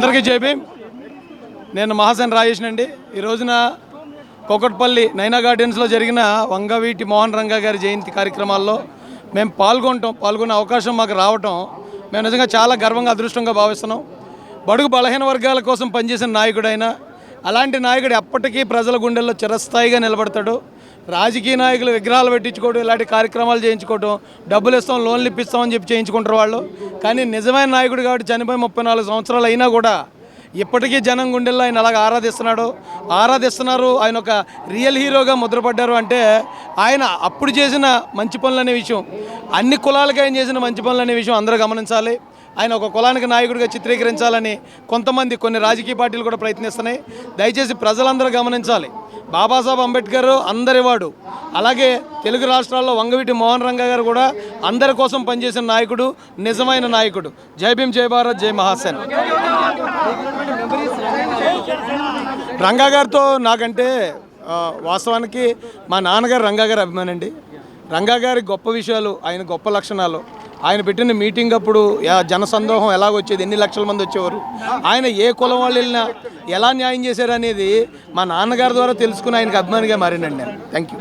అందరికీ జైబీ. నేను మహాసేన్ రాజేష్ అండి. ఈ రోజున కోకట్పల్లి నైనా గార్డెన్స్లో జరిగిన వంగవీటి మోహన్ రంగా గారి జయంతి కార్యక్రమాల్లో మేము పాల్గొనే అవకాశం మాకు రావటం మేము నిజంగా చాలా గర్వంగా అదృష్టంగా భావిస్తున్నాం. బడుగు బలహీన వర్గాల కోసం పనిచేసిన నాయకుడైనా అలాంటి నాయకుడు ఎప్పటికీ ప్రజల గుండెల్లో చిరస్థాయిగా నిలబడతాడు. రాజకీయ నాయకులు విగ్రహాలు పెట్టించుకోవడం, ఇలాంటి కార్యక్రమాలు చేయించుకోవడం, డబ్బులు ఇస్తాం, లోన్లు ఇప్పిస్తామని చెప్పి చేయించుకుంటారు వాళ్ళు. కానీ నిజమైన నాయకుడు కాబట్టి చనిపోయి 34 సంవత్సరాలు అయినా కూడా ఇప్పటికీ జనం గుండెల్లో ఆయన అలాగ ఆరాధిస్తున్నారు. ఆయన ఒక రియల్ హీరోగా ముద్రపడ్డారు. అంటే ఆయన అప్పుడు చేసిన మంచి పనులు అనే విషయం, అన్ని కులాలకి ఆయన చేసిన మంచి పనులు అనే విషయం అందరూ గమనించాలి. ఆయన ఒక కులానికి నాయకుడిగా చిత్రీకరించాలని కొన్ని రాజకీయ పార్టీలు కూడా ప్రయత్నిస్తున్నాయి. దయచేసి ప్రజలందరూ గమనించాలి. బాబాసాహెబ్ అంబేద్కర్ అందరివాడు. అలాగే తెలుగు రాష్ట్రాల్లో వంగవీటి మోహన్ రంగా గారు కూడా అందరి కోసం పనిచేసిన నాయకుడు, నిజమైన నాయకుడు. జై భీమ్, జై భారత్, జై మహాసేన్. రంగా గారితో నాకంటే వాస్తవానికి మా నాన్నగారు రంగా గారి అభిమానండి. రంగా గారి గొప్ప విషయాలు, ఆయన గొప్ప లక్షణాలు, ఆయన పెట్టిన మీటింగ్ అప్పుడు జనసందోహం ఎలాగొచ్చేది, ఎన్ని లక్షల మంది వచ్చేవారు, ఆయన ఏ కులం వాళ్ళు వెళ్ళినా ఎలా న్యాయం చేశారు అనేది మా నాన్నగారి ద్వారా తెలుసుకుని ఆయనకు అభిమానిగా మారినండి నేను. Thank you.